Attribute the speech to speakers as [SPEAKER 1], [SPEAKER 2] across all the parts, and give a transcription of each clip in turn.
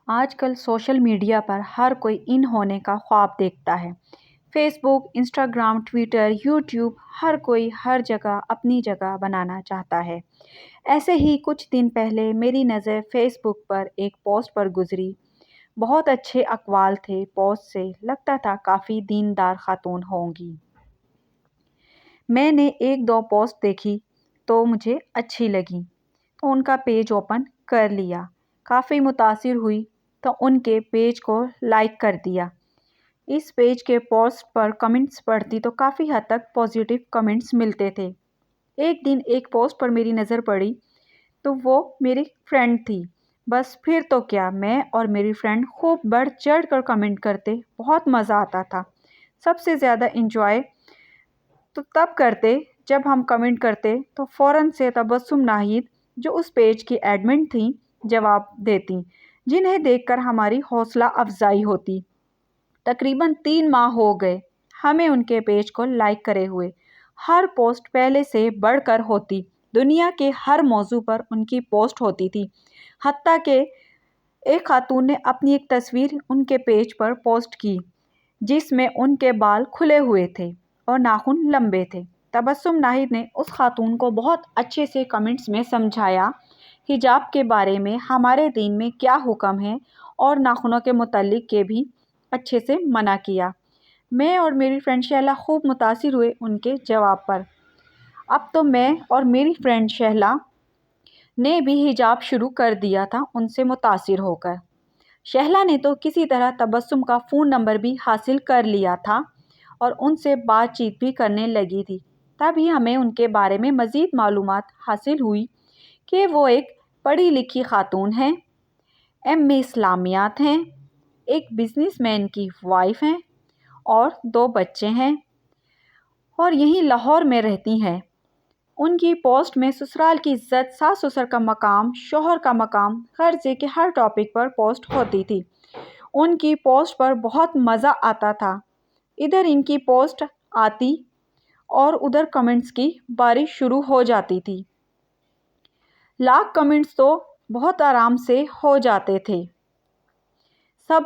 [SPEAKER 1] آج کل social media پر ہر کوئی ان ہونے کا خواب دیکھتا ہے۔ فیس بک، انسٹاگرام، ٹویٹر، یوٹیوب، ہر کوئی ہر جگہ اپنی جگہ بنانا چاہتا ہے۔ ایسے ہی کچھ دن پہلے میری نظر فیس بک پر ایک پوسٹ پر گزری۔ بہت اچھے اقوال تھے پوسٹ سے، لگتا تھا کافی دیندار خاتون ہوں گی۔ میں نے ایک دو پوسٹ دیکھی تو مجھے اچھی لگی تو ان کا پیج اوپن کر لیا۔ کافی متاثر ہوئی تو ان کے پیج کو لائک کر دیا۔ اس پیج کے پوسٹ پر کمنٹس پڑھتی تو کافی حد تک پازیٹیو کمنٹس ملتے تھے۔ ایک دن ایک پوسٹ پر میری نظر پڑی تو وہ میری فرینڈ تھی۔ بس پھر تو کیا، میں اور میری فرینڈ خوب بڑھ چڑھ کر کمنٹ کرتے، بہت مزہ آتا تھا۔ سب سے زیادہ انجوائے تو تب کرتے جب ہم کمنٹ کرتے تو فوراً سے تبسم ناہید جو اس پیج کی ایڈمن تھیں جواب دیتی، جنہیں دیکھ کر ہماری حوصلہ افزائی ہوتی۔ تقریباً 3 ماہ ہو گئے ہمیں ان کے پیج کو لائک کرے ہوئے۔ ہر پوسٹ پہلے سے بڑھ کر ہوتی، دنیا کے ہر موضوع پر ان کی پوسٹ ہوتی تھی۔ حتیٰ کہ ایک خاتون نے اپنی ایک تصویر ان کے پیج پر پوسٹ کی جس میں ان کے بال کھلے ہوئے تھے اور ناخن لمبے تھے۔ تبسم ناہید نے اس خاتون کو بہت اچھے سے کمنٹس میں سمجھایا، حجاب کے بارے میں، ہمارے دین میں کیا حکم ہے اور ناخنوں کے متعلق کے بھی اچھے سے منع کیا۔ میں اور میری فرینڈ شہلا خوب متاثر ہوئے ان کے جواب پر۔ اب تو میں اور میری فرینڈ شہلا نے بھی حجاب شروع کر دیا تھا ان سے متاثر ہو کر۔ شہلا نے تو کسی طرح تبسم کا فون نمبر بھی حاصل کر لیا تھا اور ان سے بات چیت بھی کرنے لگی تھی۔ تبھی ہمیں ان کے بارے میں مزید معلومات حاصل ہوئی کہ وہ ایک پڑھی لکھی خاتون ہیں، ایم اے اسلامیات ہیں، ایک بزنس مین کی وائف ہیں اور 2 بچے ہیں اور یہیں لاہور میں رہتی ہیں۔ ان کی پوسٹ میں سسرال کی عزت، ساس سسر کا مقام، شوہر کا مقام، قرضے کے ہر ٹاپک پر پوسٹ ہوتی تھی۔ ان کی پوسٹ پر بہت مزہ آتا تھا۔ ادھر ان کی پوسٹ آتی اور ادھر کمنٹس کی بارش شروع ہو جاتی تھی۔ لاکھ کمنٹس تو بہت آرام سے ہو جاتے تھے۔ سب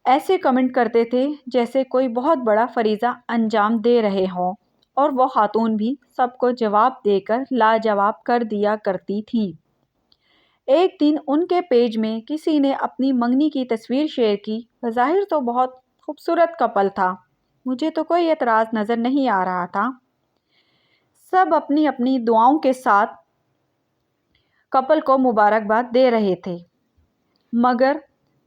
[SPEAKER 1] ایسے کمنٹ کرتے تھے جیسے کوئی بہت بڑا فریضہ انجام دے رہے ہوں، اور وہ خاتون بھی سب کو جواب دے کر لاجواب کر دیا کرتی تھیں۔ ایک دن ان کے پیج میں کسی نے اپنی منگنی کی تصویر شیئر کی۔ بظاہر تو بہت خوبصورت کپل تھا، مجھے تو کوئی اعتراض نظر نہیں آ رہا تھا۔ سب اپنی اپنی دعاؤں کے ساتھ کپل کو مبارکباد دے رہے تھے، مگر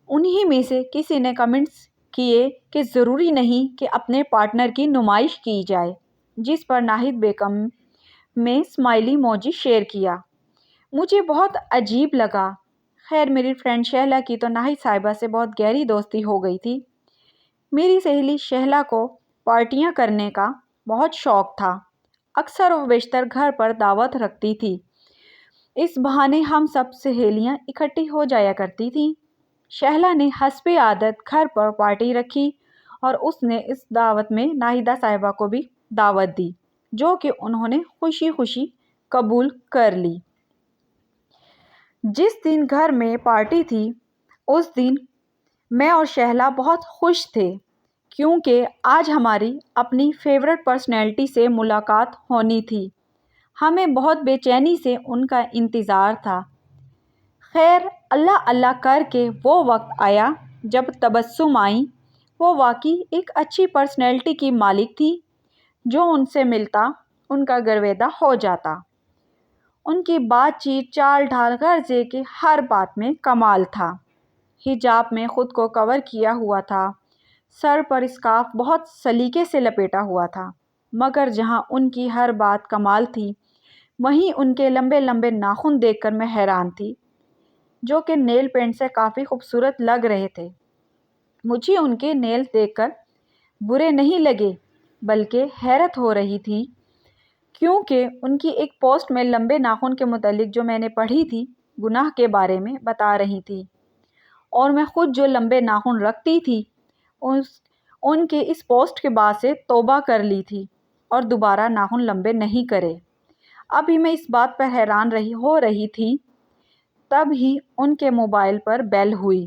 [SPEAKER 1] انہی میں سے کسی نے کمنٹس کیے کہ ضروری نہیں کہ اپنے پارٹنر کی نمائش کی جائے، جس پر ناہید بیگم میں اسمائلی ایموجی شیئر کیا۔ مجھے بہت عجیب لگا۔ خیر، میری فرینڈ شہلا کی تو ناہید صاحبہ سے بہت گہری دوستی ہو گئی تھی۔ میری سہیلی شہلا کو پارٹیاں کرنے کا بہت شوق تھا، اکثر و بیشتر گھر پر دعوت رکھتی تھی۔ اس بہانے ہم سب سہیلیاں اکٹھی ہو جایا کرتی تھیں۔ شہلا نے حسب عادت گھر پر پارٹی رکھی اور اس نے اس دعوت میں ناہیدہ صاحبہ کو بھی دعوت دی، جو کہ انہوں نے خوشی خوشی قبول کر لی۔ جس دن گھر میں پارٹی تھی اس دن میں اور شہلا بہت خوش تھے، کیونکہ آج ہماری اپنی فیورٹ پرسنالٹی سے ملاقات ہونی تھی۔ ہمیں بہت بے چینی سے ان کا انتظار تھا۔ خیر، اللہ اللہ کر کے وہ وقت آیا جب تبسم آئی۔ وہ واقعی ایک اچھی پرسنالٹی کی مالک تھی، جو ان سے ملتا ان کا گرویدہ ہو جاتا۔ ان کی بات چیت، چال ڈھال، غرضے کہ ہر بات میں کمال تھا۔ حجاب میں خود کو کور کیا ہوا تھا، سر پر اسکارف بہت سلیقے سے لپیٹا ہوا تھا، مگر جہاں ان کی ہر بات کمال تھی، وہیں ان کے لمبے لمبے ناخن دیکھ کر میں حیران تھی، جو کہ نیل پینٹ سے کافی خوبصورت لگ رہے تھے۔ مجھے ان کے نیل دیکھ کر برے نہیں لگے، بلکہ حیرت ہو رہی تھی، کیونکہ ان کی ایک پوسٹ میں لمبے ناخن کے متعلق جو میں نے پڑھی تھی، گناہ کے بارے میں بتا رہی تھی، اور میں خود جو لمبے ناخن رکھتی تھی ان کے اس پوسٹ کے بعد سے توبہ کر لی تھی اور دوبارہ ناخن لمبے نہیں کرے۔ ابھی میں اس بات پر حیران ہو رہی تھی، تب ہی ان کے موبائل پر بیل ہوئی۔